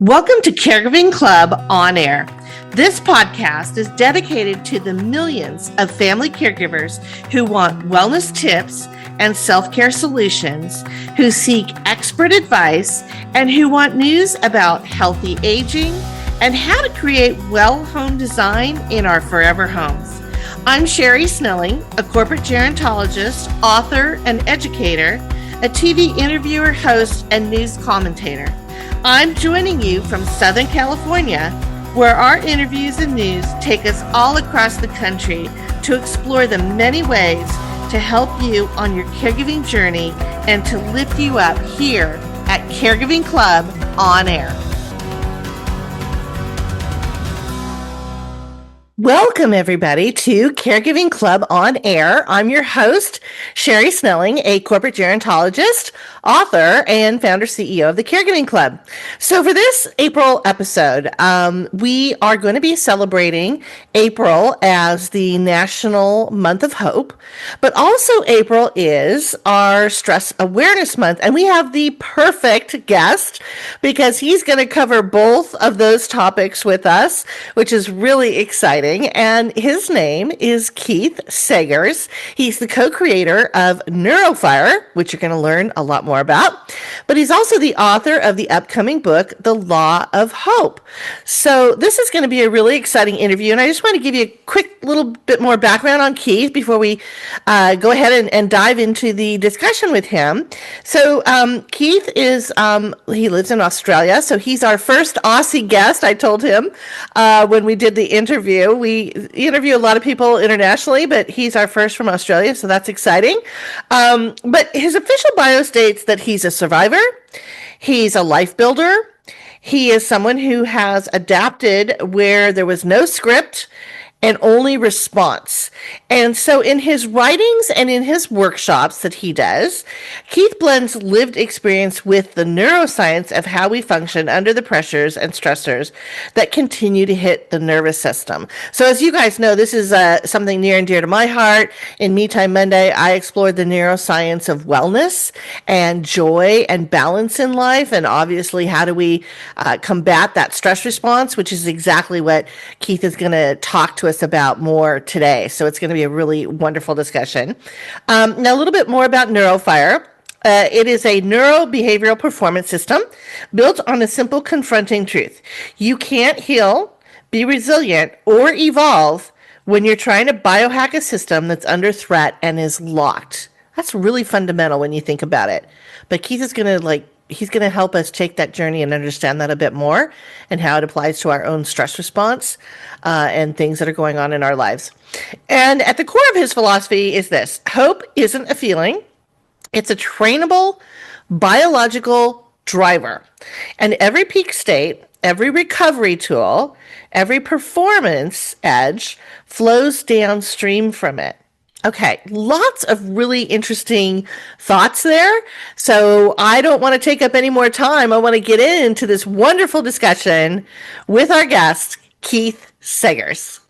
Welcome to Caregiving Club On Air. This podcast is dedicated to the millions of family caregivers who want wellness tips and self-care solutions, who seek expert advice, and who want news about healthy aging and how to create well home design in our forever homes. I'm Sherri Snelling, a corporate gerontologist, author, and educator, a TV interviewer, host, and news commentator. I'm joining you from Southern California, where our interviews and news take us all across the country to explore the many ways to help you on your caregiving journey and to lift you up here at Caregiving Club On Air. Welcome, everybody, to Caregiving Club On Air. I'm your host, Sherri Snelling, a corporate gerontologist, author, and founder CEO of the Caregiving Club. So for this April episode, we are going to be celebrating April as the National Month of Hope, but also April is our Stress Awareness Month, and we have the perfect guest because he's going to cover both of those topics with us, which is really exciting. And his name is Keith Saggers. He's the co-creator of NeuroFire, which you're going to learn a lot more about. But he's also the author of the upcoming book, The Law of Hope. So this is going to be a really exciting interview. And I just want to give you a quick little bit more background on Keith before we go ahead and dive into the discussion with him. So Keith is, he lives in Australia. So he's our first Aussie guest, I told him when we did the interview. We interview a lot of people internationally, but he's our first from Australia, so that's exciting. But his official bio states that he's a survivor, he's a life builder, he is someone who has adapted where there was no script and only response. And so in his writings and in his workshops that he does, Keith blends lived experience with the neuroscience of how we function under the pressures and stressors that continue to hit the nervous system. So as you guys know, this is something near and dear to my heart. In Me Time Monday, I explored the neuroscience of wellness and joy and balance in life. And obviously, how do we combat that stress response, which is exactly what Keith is going to talk to us about more today. So it's going to be a really wonderful discussion. Now, a little bit more about NeuroFire. It is a neurobehavioral performance system built on a simple confronting truth. You can't heal, be resilient, or evolve when you're trying to biohack a system that's under threat and is locked. That's really fundamental when you think about it. But Keith is going to he's going to help us take that journey and understand that a bit more and how it applies to our own stress response and things that are going on in our lives. And at the core of his philosophy is this: hope isn't a feeling. It's a trainable biological driver. And every peak state, every recovery tool, every performance edge flows downstream from it. Okay, lots of really interesting thoughts there. So I don't want to take up any more time. I want to get into this wonderful discussion with our guest, Keith Saggers.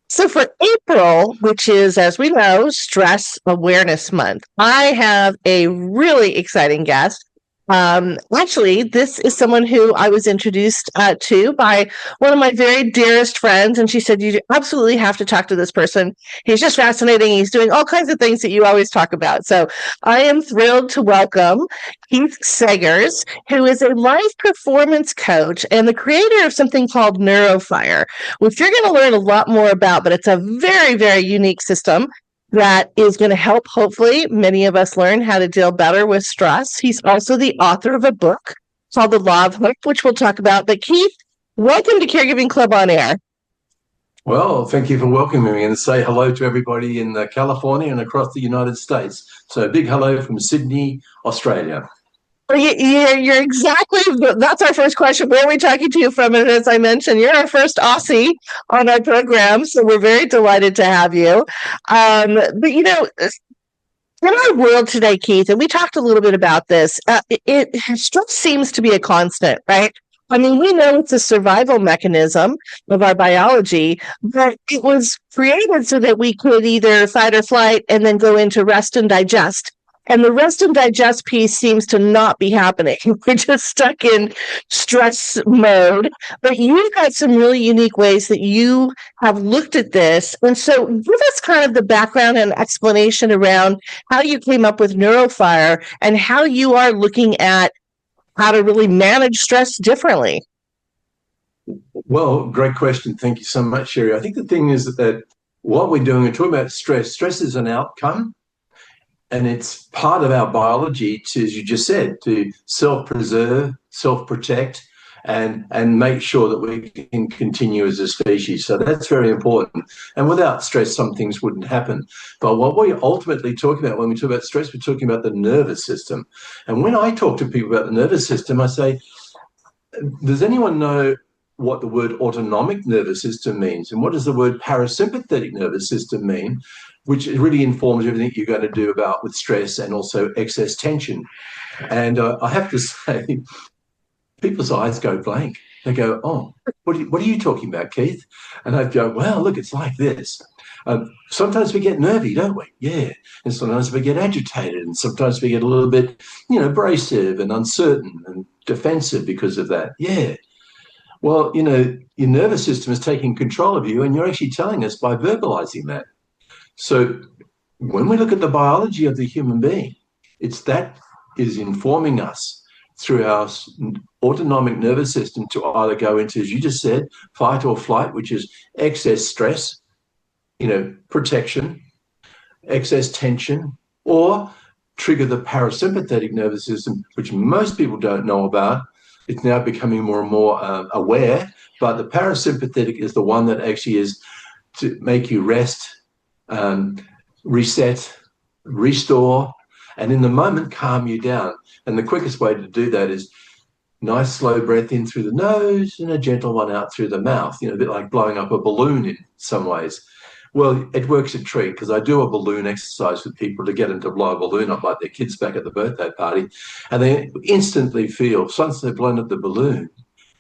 So for April, which is, as we know, Stress Awareness Month, I have a really exciting guest. Actually, this is someone who I was introduced to by one of my very dearest friends, and she said, you absolutely have to talk to this person. He's just fascinating. He's doing all kinds of things that you always talk about. So I am thrilled to welcome Keith Saggers, who is a life performance coach and the creator of something called NeuroFire, which you're going to learn a lot more about, but it's a very, very unique system that is going to help, hopefully, many of us learn how to deal better with stress. He's also the author of a book called The Law of Hope, which we'll talk about. But Keith, welcome to Caregiving Club On Air. Well, thank you for welcoming me, and say hello to everybody in California and across the United States. So a big hello from Sydney, Australia. You're exactly, that's our first question. Where are we talking to you from? And as I mentioned, you're our first Aussie on our program, so we're very delighted to have you. But, you know, in our world today, Keith, and we talked a little bit about this, stress seems to be a constant, right? I mean, we know it's a survival mechanism of our biology, but it was created so that we could either fight or flight and then go into rest and digest. And the rest and digest piece seems to not be happening. We're just stuck in stress mode. But you've got some really unique ways that you have looked at this. And so give us kind of the background and explanation around how you came up with NeuroFire and how you are looking at how to really manage stress differently. Well, great question. Thank you so much, Sherri. I think the thing is that what we're doing, we're talking about stress. Stress is an outcome, and it's part of our biology to, as you just said, to self-preserve, self-protect, and make sure that we can continue as a species. So that's very important. And without stress, some things wouldn't happen. But what we're ultimately talking about when we talk about stress, we're talking about the nervous system. And when I talk to people about the nervous system, I say, does anyone know what the word autonomic nervous system means? And what does the word parasympathetic nervous system mean? Which really informs everything you're going to do about with stress and also excess tension. And I have to say, people's eyes go blank. They go, oh, what are you talking about, Keith? And I go, well, look, it's like this. Sometimes we get nervy, don't we? Yeah. And sometimes we get agitated, and sometimes we get a little bit, abrasive and uncertain and defensive because of that. Yeah. Well, your nervous system is taking control of you, and you're actually telling us by verbalizing that. So when we look at the biology of the human being, it's that is informing us through our autonomic nervous system to either go into, as you just said, fight or flight, which is excess stress, protection, excess tension, or trigger the parasympathetic nervous system, which most people don't know about. It's now becoming more and more aware, but the parasympathetic is the one that actually is to make you rest, reset, restore, and in the moment calm you down. And the quickest way to do that is nice slow breath in through the nose and a gentle one out through the mouth, a bit like blowing up a balloon in some ways. Well, it works a treat because I do a balloon exercise with people to get them to blow a balloon up like their kids back at the birthday party. And they instantly feel, once they've blown up the balloon,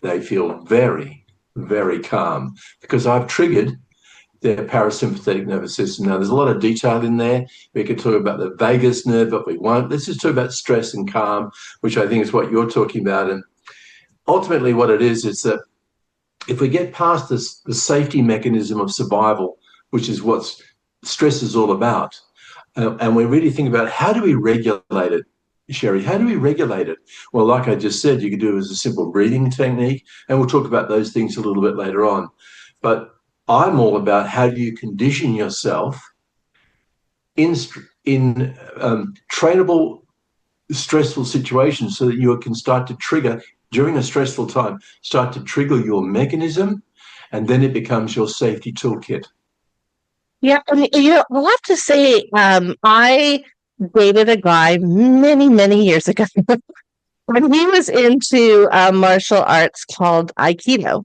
they feel very, very calm because I've triggered their parasympathetic nervous system. Now, there's a lot of detail in there. We could talk about the vagus nerve, but we won't. Let's just talk about stress and calm, which I think is what you're talking about. And ultimately what it is that if we get past the safety mechanism of survival, which is what stress is all about, and we really think about how do we regulate it, Sherri, how do we regulate it? Well, like I just said, you can do it as a simple breathing technique, and we'll talk about those things a little bit later on. But I'm all about how do you condition yourself in trainable, stressful situations so that you can start to trigger, during a stressful time, start to trigger your mechanism, and then it becomes your safety toolkit. Yeah, and I'll have to say, I dated a guy many, many years ago when he was into martial arts called Aikido.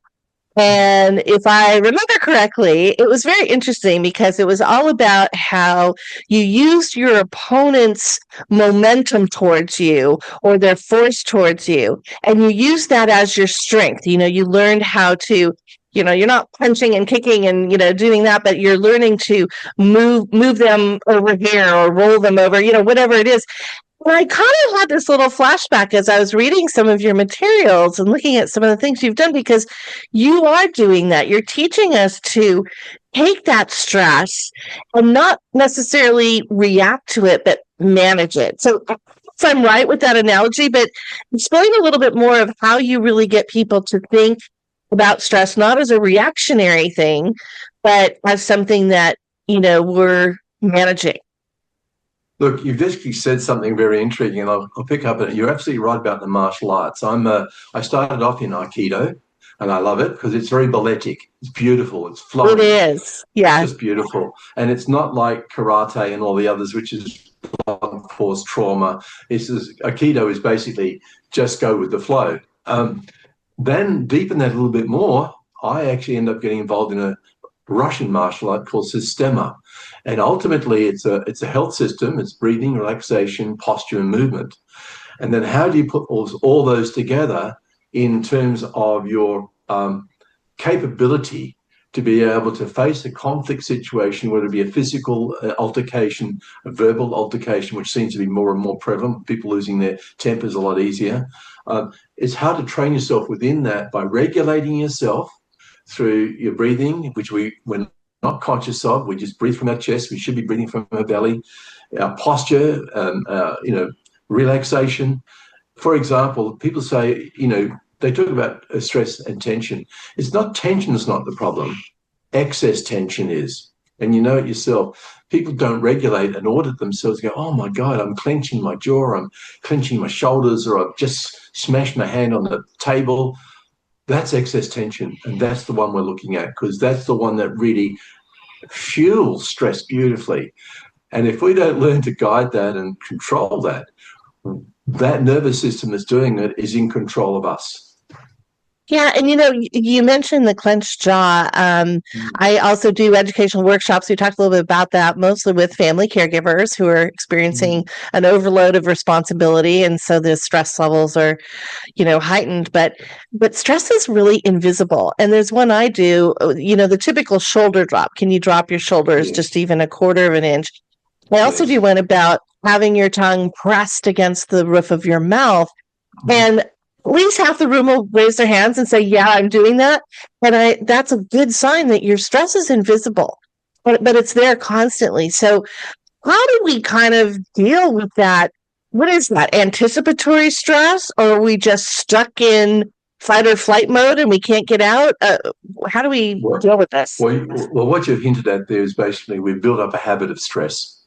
And if I remember correctly, it was very interesting because it was all about how you used your opponent's momentum towards you or their force towards you, and you used that as your strength. You learned how to, you're not punching and kicking and, doing that, but you're learning to move them over here or roll them over, whatever it is. And I kind of had this little flashback as I was reading some of your materials and looking at some of the things you've done, because you are doing that. You're teaching us to take that stress and not necessarily react to it, but manage it. So if I'm right with that analogy, but explain a little bit more of how you really get people to think about stress, not as a reactionary thing, but as something that, we're managing. Look, you've just said something very intriguing, and I'll pick up on it. You're absolutely right about the martial arts. I started off in Aikido, and I love it because it's very balletic. It's beautiful. It's flowing. It is. Yeah. It's just beautiful. And it's not like karate and all the others, which is blunt force trauma. Aikido is basically just go with the flow. Then deepen that a little bit more, I actually end up getting involved in a Russian martial art called Sistema. And ultimately, it's a health system. It's breathing, relaxation, posture, and movement. And then how do you put all those together in terms of your capability to be able to face a conflict situation, whether it be a physical altercation, a verbal altercation, which seems to be more and more prevalent, people losing their tempers a lot easier. It's how to train yourself within that by regulating yourself through your breathing, which we're not conscious of. We just breathe from our chest. We should be breathing from our belly. Our posture, relaxation. For example, people say, they talk about stress and tension. It's not tension is not the problem. Excess tension is. And you know it yourself. People don't regulate and audit themselves, go, oh my God, I'm clenching my jaw, I'm clenching my shoulders, or I've just smashed my hand on the table. That's excess tension. And that's the one we're looking at, because that's the one that really fuels stress beautifully. And if we don't learn to guide that and control that, that nervous system that's doing it is in control of us. Yeah, and you mentioned the clenched jaw. I also do educational workshops. We talked a little bit about that, mostly with family caregivers who are experiencing an overload of responsibility, and so the stress levels are, heightened. But stress is really invisible. And there's one I do, the typical shoulder drop. Can you drop your shoulders just even a quarter of an inch? I also do one about having your tongue pressed against the roof of your mouth, and at least half the room will raise their hands and say, yeah, I'm doing that. And that's a good sign that your stress is invisible, but it's there constantly. So how do we kind of deal with that? What is that? Anticipatory stress? Or are we just stuck in fight or flight mode and we can't get out? How do we deal with this? Well, what you've hinted at there is basically we've built up a habit of stress.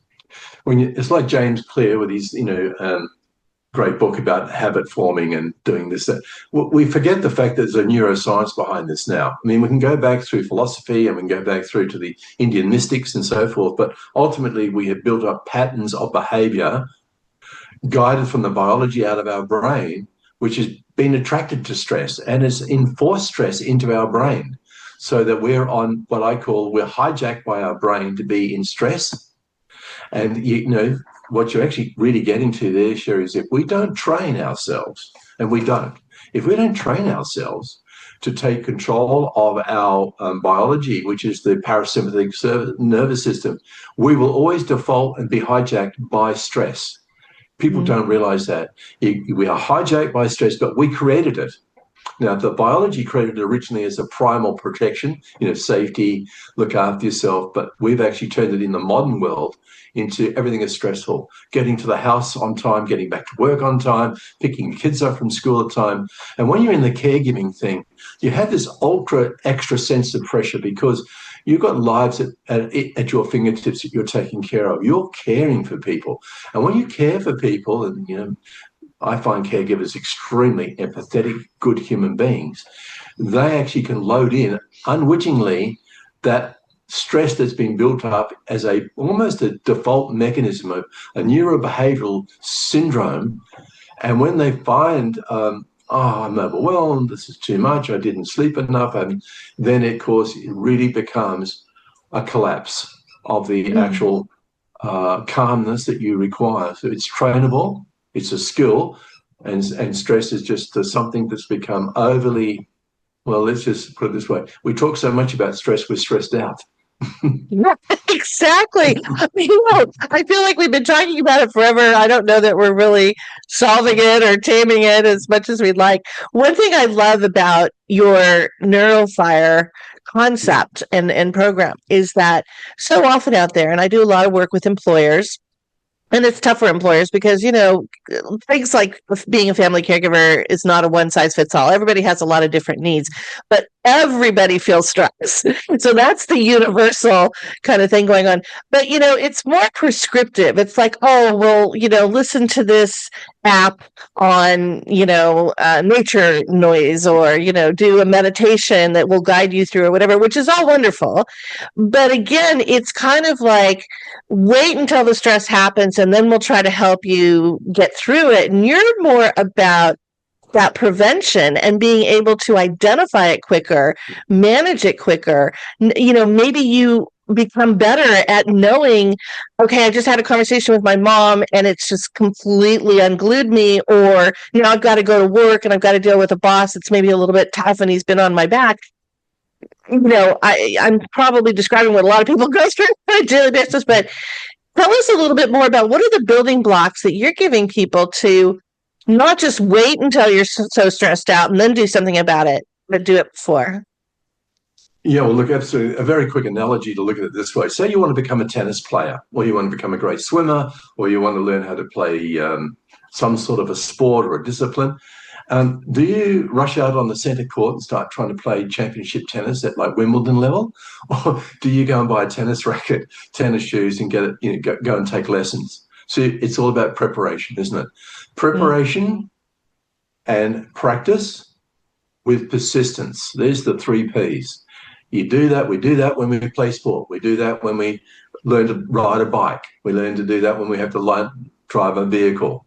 It's like James Clear with his, great book about habit forming and doing this. We forget the fact that there's a neuroscience behind this now. I mean, we can go back through philosophy and we can go back through to the Indian mystics and so forth, but ultimately we have built up patterns of behavior guided from the biology out of our brain, which has been attracted to stress and has enforced stress into our brain, so that we're on what I call, we're hijacked by our brain to be in stress. And, what you're actually really getting to there, Sherri, is if we don't train ourselves, and if we don't train ourselves to take control of our biology, which is the parasympathetic nervous system, we will always default and be hijacked by stress. People don't realize that. We are hijacked by stress, but we created it. Now, the biology created it originally as a primal protection, safety, look after yourself, but we've actually turned it in the modern world into everything is stressful. Getting to the house on time, getting back to work on time, picking kids up from school on time. And when you're in the caregiving thing, you have this ultra extra sense of pressure because you've got lives at your fingertips that you're taking care of. You're caring for people. And when you care for people, and, I find caregivers extremely empathetic, good human beings, they actually can load in unwittingly that stress that's been built up as almost a default mechanism of a neurobehavioral syndrome. And when they find, I'm overwhelmed, this is too much, I didn't sleep enough, and then of course it really becomes a collapse of the actual calmness that you require. So it's trainable, it's a skill, and stress is just something that's become overly, well, let's just put it this way. We talk so much about stress, we're stressed out. Yeah, exactly. I feel like we've been talking about it forever. I don't know that we're really solving it or taming it as much as we'd like. One thing I love about your NeuroFire concept and program is that so often out there, and I do a lot of work with employers, and it's tough for employers because, things like being a family caregiver is not a one size fits all. Everybody has a lot of different needs, but everybody feels stress. So that's the universal kind of thing going on. But, it's more prescriptive. It's like, oh, well, listen to this app on, nature noise, or, do a meditation that will guide you through or whatever, which is all wonderful. But again, it's kind of like, wait until the stress happens and then we'll try to help you get through it. And you're more about that prevention and being able to identify it quicker, manage it quicker. Maybe you become better at knowing, okay, I just had a conversation with my mom and it's just completely unglued me, or, I've got to go to work and I've got to deal with a boss that's maybe a little bit tough and he's been on my back. I'm probably describing what a lot of people go through on a daily basis, but tell us a little bit more about what are the building blocks that you're giving people to not just wait until you're so stressed out and then do something about it, but do it before. Yeah, well, look, absolutely. A very quick analogy to look at it this way. Say you want to become a tennis player, or you want to become a great swimmer, or you want to learn how to play some sort of a sport or a discipline. Do you rush out on the centre court and start trying to play championship tennis at like Wimbledon level? Or do you go and buy a tennis racket, tennis shoes, and go and take lessons? So it's all about preparation, isn't it? Preparation and practice with persistence. There's the 3 Ps. You do that. We do that when we play sport. We do that when we learn to ride a bike. We learn to do that when we have to drive a vehicle.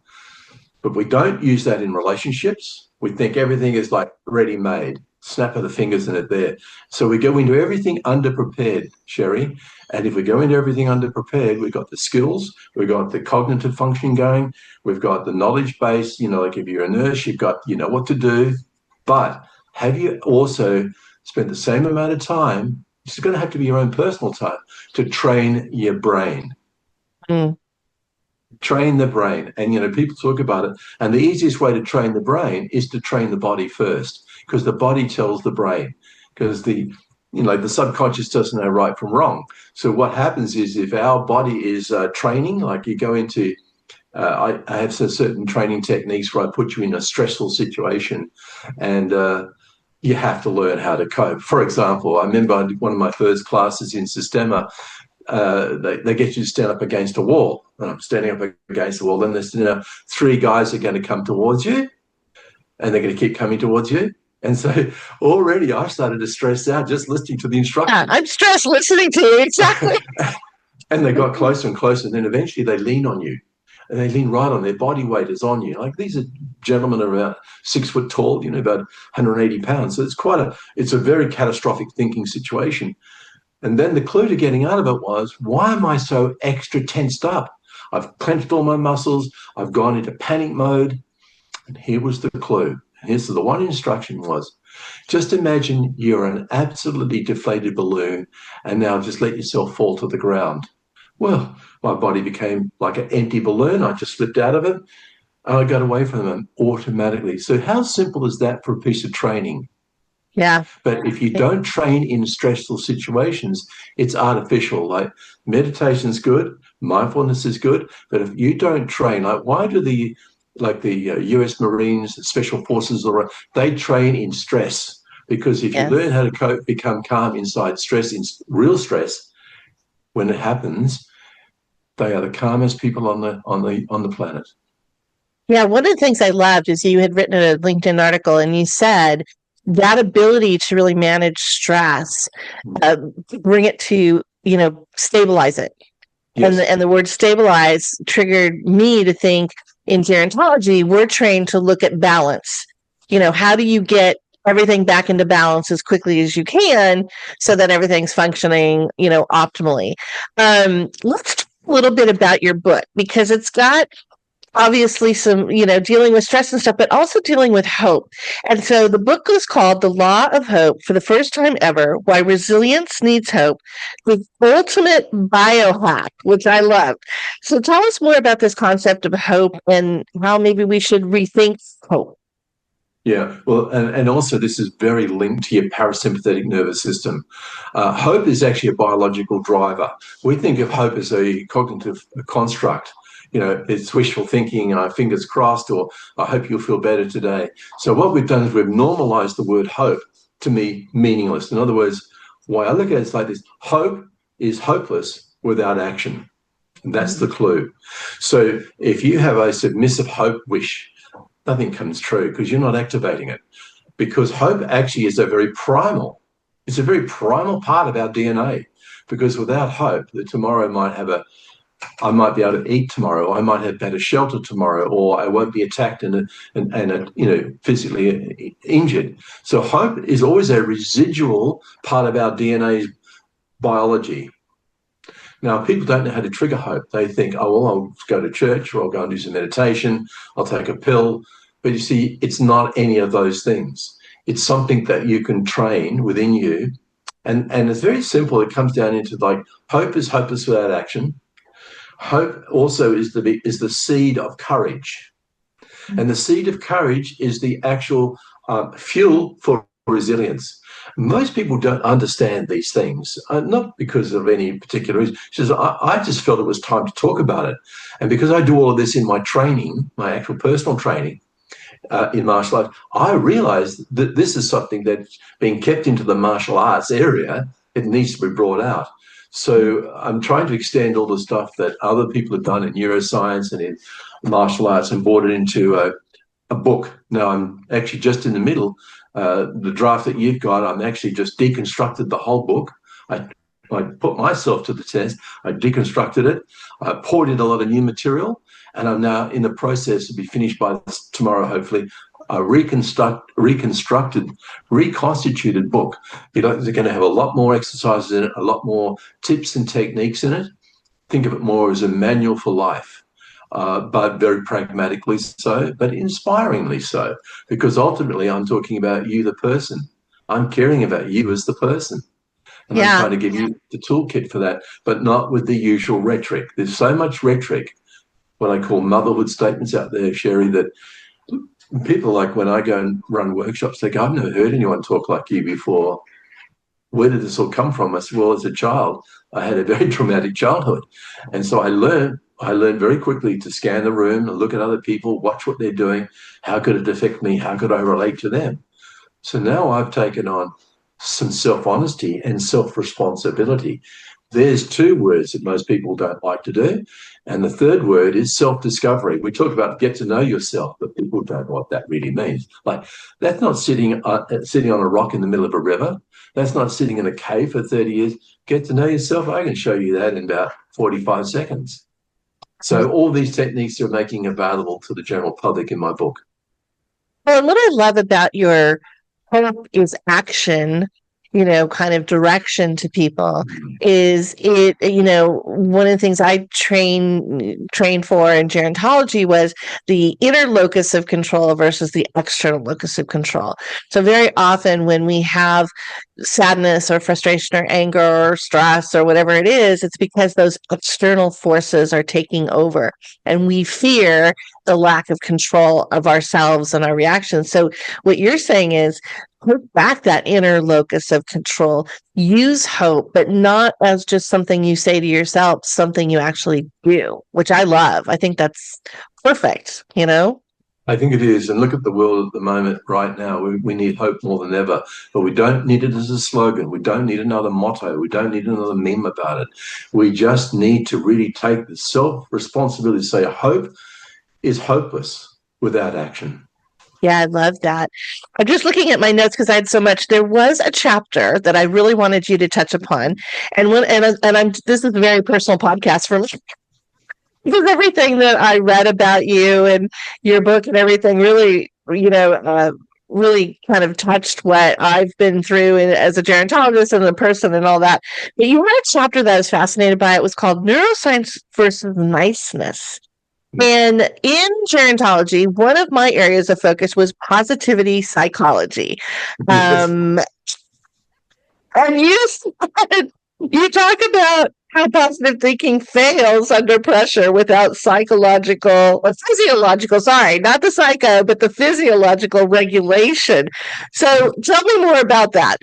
But we don't use that in relationships. We think everything is like ready-made, snap of the fingers and it's there. So we go into everything underprepared, Sherri. And if we go into everything underprepared, we've got the skills, we've got the cognitive function going, we've got the knowledge base, like if you're a nurse, you've got, what to do. But have you also spent the same amount of time, it's going to have to be your own personal time, to train your brain? Train the brain. And, people talk about it. And the easiest way to train the brain is to train the body first, because the body tells the brain, because the subconscious doesn't know right from wrong. So what happens is if our body is training, like you go into, I have certain training techniques where I put you in a stressful situation and you have to learn how to cope. For example, I remember I did one of my first classes in Systema. They get you to stand up against a wall. And I'm standing up against the wall. Then there's 3 guys are going to come towards you, and they're going to keep coming towards you. And so already I started to stress out just listening to the instructions. Yeah, I'm stressed listening to you, exactly. And they got closer and closer. And then eventually they lean on you. And they lean right on. Their body weight is on you. Like these are gentlemen about 6 foot tall, about 180 pounds. So it's a very catastrophic thinking situation. And then the clue to getting out of it was, why am I so extra tensed up? I've clenched all my muscles. I've gone into panic mode. And here was the clue. Here's the one instruction was, just imagine you're an absolutely deflated balloon and now just let yourself fall to the ground. Well, my body became like an empty balloon. I just slipped out of it and I got away from them automatically. So how simple is that for a piece of training? Yeah. But if you don't train in stressful situations, it's artificial. Like meditation's good, mindfulness is good, but if you don't train, like why do the US Marines, Special Forces, they train in stress? Because if you learn how to cope, become calm inside stress, in real stress, when it happens, they are the calmest people on the planet. Yeah, one of the things I loved is you had written a LinkedIn article and you said that ability to really manage stress, bring it to, stabilize it. Yes. And the word stabilize triggered me to think in gerontology, we're trained to look at balance. How do you get everything back into balance as quickly as you can so that everything's functioning, optimally? Let's talk a little bit about your book, because it's got obviously some, dealing with stress and stuff, but also dealing with hope. And so the book is called The Law of Hope, for the first time ever, Why Resilience Needs Hope, the ultimate biohack, which I love. So tell us more about this concept of hope and how maybe we should rethink hope. Yeah, well, and also this is very linked to your parasympathetic nervous system. Hope is actually a biological driver. We think of hope as a cognitive construct. It's wishful thinking, fingers crossed, or I hope you'll feel better today. So what we've done is we've normalized the word hope to be meaningless. In other words, why I look at it is like this: hope is hopeless without action. And that's the clue. So if you have a submissive hope wish, nothing comes true because you're not activating it. Because hope actually is a very primal part of our DNA. Because without hope, that tomorrow I might be able to eat tomorrow, I might have better shelter tomorrow, or I won't be attacked and physically injured. So hope is always a residual part of our DNA's biology. Now, people don't know how to trigger hope. They think, oh, well, I'll go to church, or I'll go and do some meditation, I'll take a pill. But you see, it's not any of those things. It's something that you can train within you And it's very simple. It comes down into like hope is hopeless without action. Hope also is the seed of courage. And the seed of courage is the actual fuel for resilience. Most people don't understand these things, not because of any particular reason. She says, I just felt it was time to talk about it. And because I do all of this in my training, my actual personal training in martial arts, I realized that this is something that's being kept into the martial arts area. It needs to be brought out. So I'm trying to extend all the stuff that other people have done in neuroscience and in martial arts and brought it into a book. Now I'm actually just in the middle. The draft that you've got, I'm actually just deconstructed the whole book. I put myself to the test. I deconstructed it. I poured in a lot of new material, and I'm now in the process to be finished by tomorrow, hopefully, a reconstituted book. They're going to have a lot more exercises in it, a lot more tips and techniques in it. Think of it more as a manual for life, but very pragmatically so, but inspiringly so, because ultimately I'm talking about you, the person. I'm caring about you as the person. And I'm trying to give you the toolkit for that, but not with the usual rhetoric. There's so much rhetoric, what I call motherhood statements out there, Sherri, that people, like when I go and run workshops, they go, I've never heard anyone talk like you before. Where did this all come from? I said, well, as a child, I had a very traumatic childhood. And so I learned very quickly to scan the room and look at other people, watch what they're doing. How could it affect me? How could I relate to them? So now I've taken on some self-honesty and self-responsibility. There's two words that most people don't like to do. And the third word is self-discovery. We talk about get to know yourself, but people don't know what that really means. Like, that's not sitting on a rock in the middle of a river. That's not sitting in a cave for 30 years. Get to know yourself. I can show you that in about 45 seconds. So all these techniques are making available to the general public in my book. Well, what I love about your hope is action, kind of direction to people is it, one of the things I trained for in gerontology was the inner locus of control versus the external locus of control. So very often when we have sadness or frustration or anger or stress or whatever it is, it's because those external forces are taking over and we fear the lack of control of ourselves and our reactions. So what you're saying is put back that inner locus of control, use hope, but not as just something you say to yourself, something you actually do, which I love. I think that's perfect, I think it is. And look at the world at the moment right now. We need hope more than ever, but we don't need it as a slogan. We don't need another motto. We don't need another meme about it. We just need to really take the self-responsibility to say hope is hopeless without action. Yeah, I love that. I'm just looking at my notes because I had so much. There was a chapter that I really wanted you to touch upon, and this is a very personal podcast for me because everything that I read about you and your book and everything really, really kind of touched what I've been through as a gerontologist and a person and all that. But you had a chapter that I was fascinated by. It was called Neuroscience versus Niceness. And in gerontology, one of my areas of focus was positivity psychology. And you talk about how positive thinking fails under pressure without physiological, sorry, not the psycho, but the physiological regulation. So tell me more about that.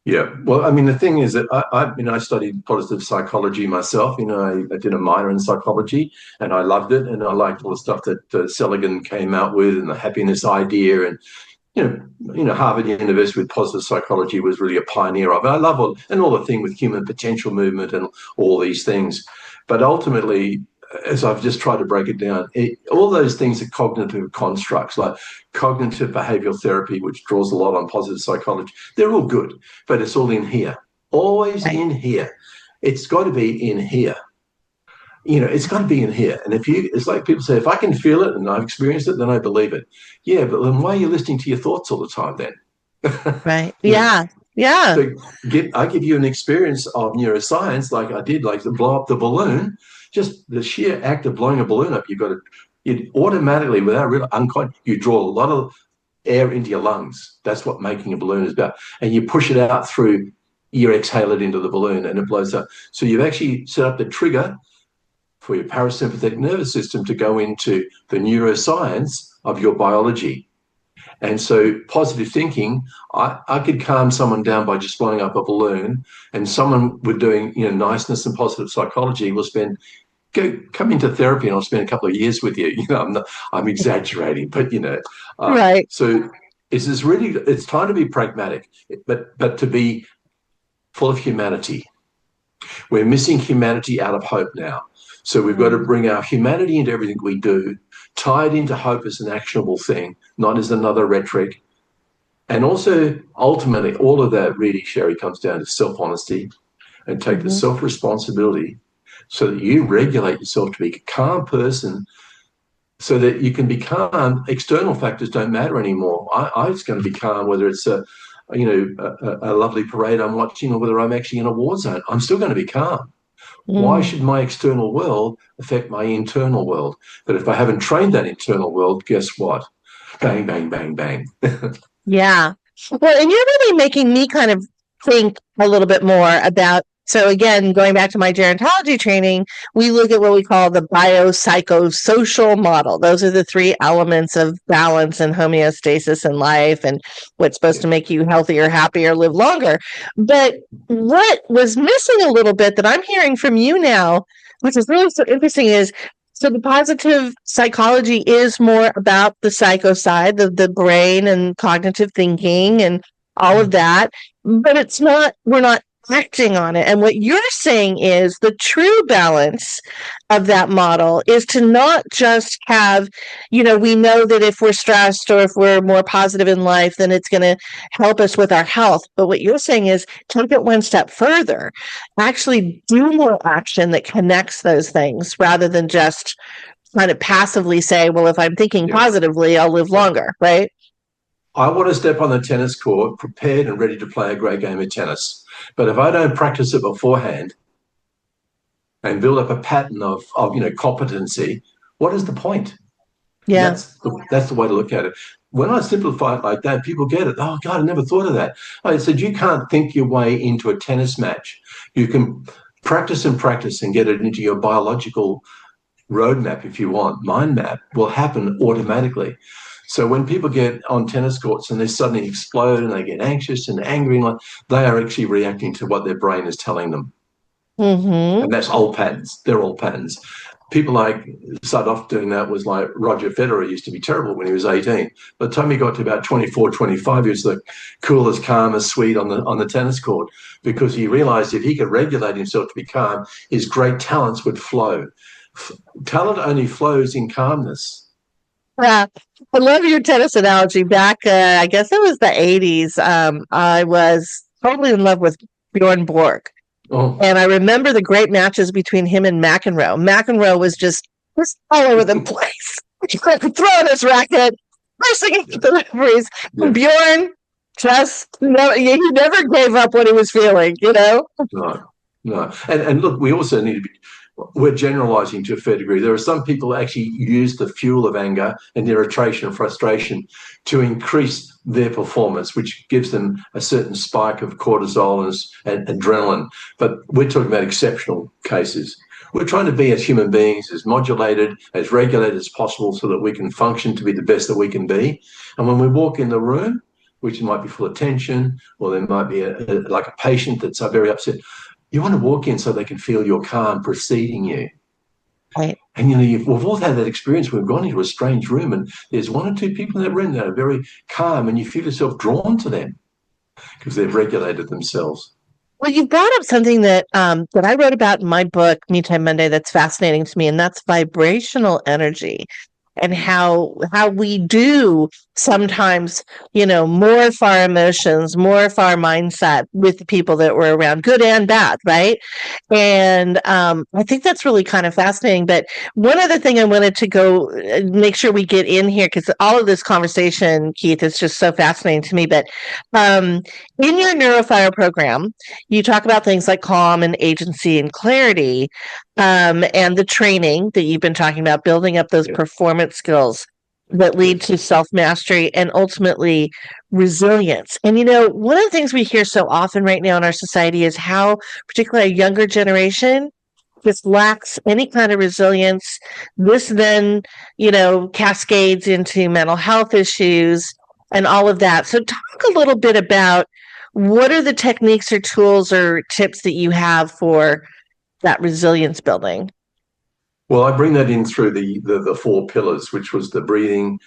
Yeah, well, I mean, the thing is that I studied positive psychology myself. I did a minor in psychology, and I loved it, and I liked all the stuff that Seligman came out with, and the happiness idea, and Harvard University with positive psychology was really a pioneer of it. I love all the thing with human potential movement and all these things, but ultimately, as I've just tried to break it down, all those things are cognitive constructs, like cognitive behavioral therapy, which draws a lot on positive psychology. They're all good, but it's all in here, always in here. It's got to be in here. It's got to be in here. And it's like people say, if I can feel it and I've experienced it, then I believe it. Yeah, but then why are you listening to your thoughts all the time then? Right. Yeah. Yeah. So I give you an experience of neuroscience like I did, like to blow up the balloon. Just the sheer act of blowing a balloon up, you automatically, without real unconscious, you draw a lot of air into your lungs. That's what making a balloon is about. And you push it out through, you exhale it into the balloon and it blows up. So you've actually set up the trigger for your parasympathetic nervous system to go into the neuroscience of your biology. And so positive thinking, I could calm someone down by just blowing up a balloon, and someone with doing, niceness and positive psychology will come into therapy and I'll spend a couple of years with you. I'm exaggerating, but Right. So it's time to be pragmatic, but to be full of humanity. We're missing humanity out of hope now. So we've got to bring our humanity into everything we do, tie it into hope as an actionable thing, not as another rhetoric. And also, ultimately, all of that really, Sherri, comes down to self-honesty and take the self-responsibility so that you regulate yourself to be a calm person so that you can be calm. External factors don't matter anymore. I was going to be calm whether it's a lovely parade I'm watching or whether I'm actually in a war zone. I'm still going to be calm. Why should my external world affect my internal world? But if I haven't trained that internal world, guess what? Bang, bang, bang, bang. Yeah. Well, and you're really making me kind of think a little bit more about, so again, going back to my gerontology training, we look at what we call the biopsychosocial model. Those are the three elements of balance and homeostasis in life and what's supposed to make you healthier, happier, live longer. But what was missing a little bit that I'm hearing from you now, which is really so interesting, is so the positive psychology is more about the psycho side, the brain and cognitive thinking and all of that, but we're not acting on it. And what you're saying is the true balance of that model is to not just have, we know that if we're stressed or if we're more positive in life, then it's going to help us with our health. But what you're saying is take it one step further, actually do more action that connects those things rather than just kind of passively say, well, if I'm thinking positively, I'll live longer, right? I want to step on the tennis court prepared and ready to play a great game of tennis. But if I don't practice it beforehand and build up a pattern of competency, what is the point? Yeah. That's the way to look at it. When I simplify it like that, people get it. Oh, God, I never thought of that. I said, you can't think your way into a tennis match. You can practice and get it into your biological roadmap if you want. Mind map will happen automatically. So when people get on tennis courts and they suddenly explode and they get anxious and angry, they are actually reacting to what their brain is telling them. And that's old patterns. They're old patterns. People started off doing that was like Roger Federer used to be terrible when he was 18. By the time he got to about 24, 25, he was the coolest, calmest, sweet on the tennis court because he realized if he could regulate himself to be calm, his great talents would flow. Talent only flows in calmness. Yeah, I love your tennis analogy. Back, I guess it was the 80s. I was totally in love with Bjorn Borg. Oh. And I remember the great matches between him and McEnroe. McEnroe was just all over the place. Throwing his racket, racing into the referees. Yeah. Bjorn he never gave up what he was feeling, No. And look, we also need to be, we're generalizing to a fair degree. There are some people who actually use the fuel of anger and irritation and frustration to increase their performance, which gives them a certain spike of cortisol and adrenaline. But we're talking about exceptional cases. We're trying to be, as human beings, as modulated, as regulated as possible so that we can function to be the best that we can be. And when we walk in the room, which might be full of tension, or there might be like a patient that's very upset, you want to walk in so they can feel your calm preceding you. Right. And, we've all had that experience. We've gone into a strange room and there's one or two people in that room that are very calm and you feel yourself drawn to them because they've regulated themselves. Well, you brought up something that I wrote about in my book, Me Time Monday, that's fascinating to me, and that's vibrational energy. And how we do sometimes, morph our emotions, morph our mindset with the people that we're around, good and bad, right? And I think that's really kind of fascinating. But one other thing I wanted to go make sure we get in here, because all of this conversation, Keith, is just so fascinating to me. But in your NeuroFire program, you talk about things like calm and agency and clarity. And the training that you've been talking about, building up those performance skills. that lead Yes. to self-mastery and ultimately resilience. And one of the things we hear so often right now in our society is how, particularly a younger generation, just lacks any kind of resilience. This then, cascades into mental health issues and all of that. So talk a little bit about what are the techniques or tools or tips that you have for that resilience building? Well, I bring that in through the four pillars, which was the breathing,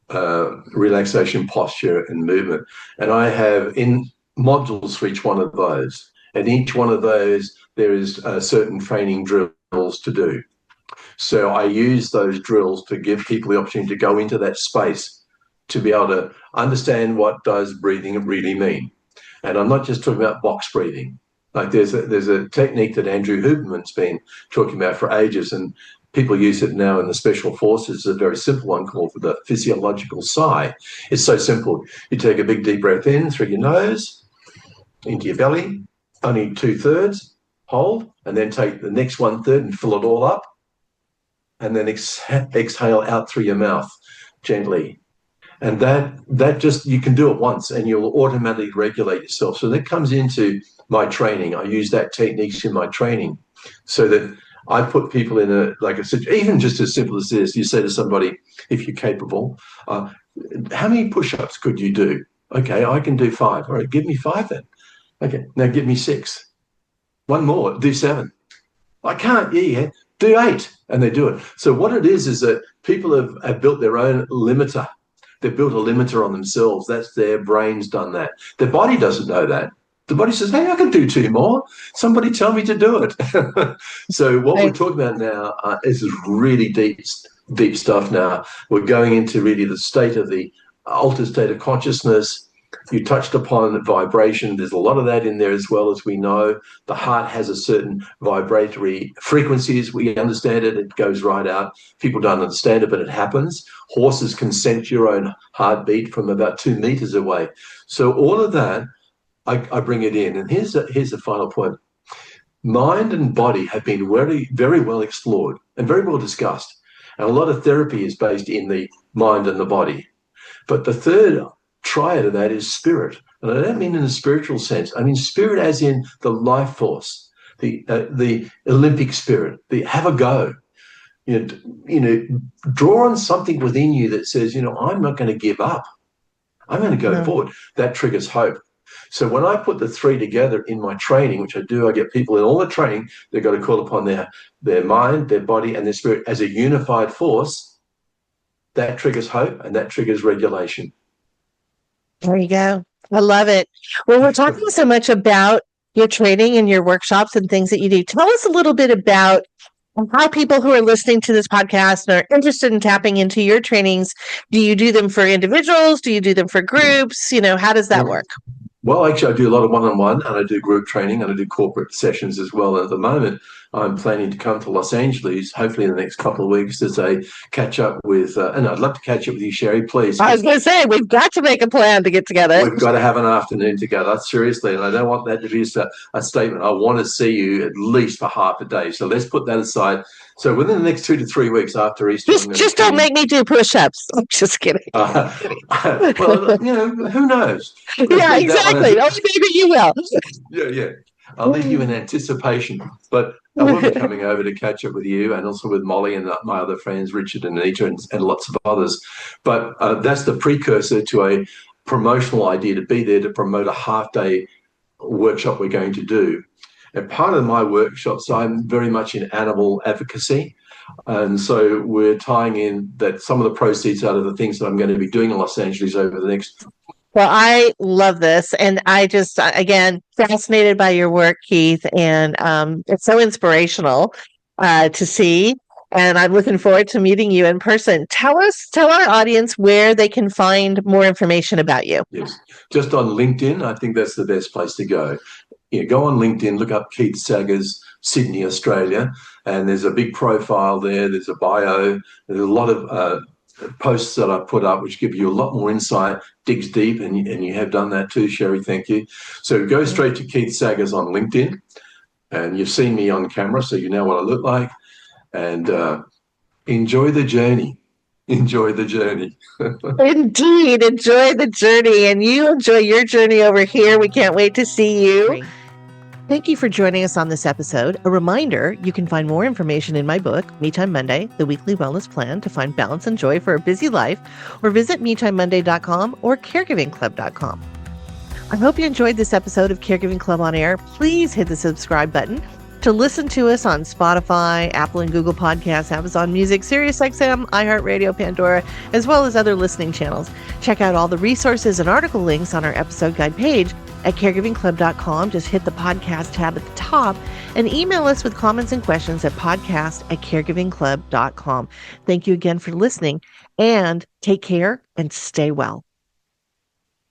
relaxation, posture, and movement. And I have in modules for each one of those. And each one of those, there is certain training drills to do. So I use those drills to give people the opportunity to go into that space to be able to understand what does breathing really mean. And I'm not just talking about box breathing. Like there's a technique that Andrew Huberman's been talking about for ages, and people use it now in the special forces. A very simple one called the physiological sigh. It's so simple. You take a big deep breath in through your nose, into your belly, only 2/3, hold, and then take the next 1/3 and fill it all up, and then exhale out through your mouth gently. And that just, you can do it once and you'll automatically regulate yourself. So that comes into my training. I use that techniques in my training so that I put people in even just as simple as this. You say to somebody, if you're capable, how many push-ups could you do? Okay, I can do 5. All right, give me 5 then. Okay, now give me 6. One more, do 7. I can't, yeah, do 8. And they do it. So what it is that people have built their own limiter. They've built a limiter on themselves. That's their brain's done that. Their body doesn't know that. The body says, hey, I can do 2 more. Somebody tell me to do it. So what we're talking about now is really deep stuff now. We're going into really the altered state of consciousness. You touched upon vibration. There's a lot of that in there as well, as we know. The heart has a certain vibratory frequencies. We understand it. It goes right out. People don't understand it, but it happens. Horses can sense your own heartbeat from about 2 meters away. So all of that, I bring it in. And here's the final point. Mind and body have been very, very well explored and very well discussed. And a lot of therapy is based in the mind and the body. But the third triad of that is spirit. And I don't mean in a spiritual sense. I mean spirit as in the life force, the Olympic spirit, the have a go. Draw on something within you that says, I'm not going to give up. I'm going to go forward. That triggers hope. So when I put the 3 together in my training, which I do, I get people in all the training, they've got to call upon their mind, their body, and their spirit as a unified force. That triggers hope and that triggers regulation. There you go. I love it. Well, we're talking so much about your training and your workshops and things that you do. Tell us a little bit about how people who are listening to this podcast and are interested in tapping into your trainings. Do you do them for individuals? Do you do them for groups? How does that work? Well, actually, I do a lot of one-on-one, and I do group training, and I do corporate sessions as well. And at the moment, I'm planning to come to Los Angeles, hopefully in the next couple of weeks, as I catch up with, and I'd love to catch up with you, Sherri, please. I was going to say, we've got to make a plan to get together. We've got to have an afternoon together, seriously. And I don't want that to be just a statement. I want to see you at least for half a day. So let's put that aside. So within the next 2 to 3 weeks after Easter, just don't make me do push-ups. I'm just kidding. Well, who knows? Yeah, exactly. Oh, maybe you will. Yeah. I'll leave you in anticipation. But I will be coming over to catch up with you, and also with Molly and my other friends, Richard and Anita, and lots of others. But that's the precursor to a promotional idea to be there to promote a half-day workshop we're going to do. And part of my workshops, I'm very much in animal advocacy. And so we're tying in that some of the proceeds out of the things that I'm going to be doing in Los Angeles over the next. Well, I love this. And I just, again, fascinated by your work, Keith. And it's so inspirational to see. And I'm looking forward to meeting you in person. Tell our audience where they can find more information about you. Yes, just on LinkedIn. I think that's the best place to go. Go on LinkedIn, look up Keith Saggers, Sydney, Australia, and there's a big profile there. There's a bio. There's a lot of posts that I put up which give you a lot more insight, digs deep, and you have done that too, Sherri, thank you. So go straight to Keith Saggers on LinkedIn, and you've seen me on camera, so you know what I look like, and enjoy the journey. enjoy the journey. Indeed, enjoy the journey, and you enjoy your journey over here. We can't wait to see you. Thank you for joining us on this episode. A reminder, you can find more information in my book, Me Time Monday, The Weekly Wellness Plan to Find Balance and Joy for a Busy Life, or visit MeTimeMonday.com or CaregivingClub.com. I hope you enjoyed this episode of Caregiving Club On Air. Please hit the subscribe button to listen to us on Spotify, Apple and Google Podcasts, Amazon Music, SiriusXM, iHeartRadio, Pandora, as well as other listening channels. Check out all the resources and article links on our episode guide page at caregivingclub.com. Just hit the podcast tab at the top and email us with comments and questions at podcast@caregivingclub.com. Thank you again for listening, and take care and stay well.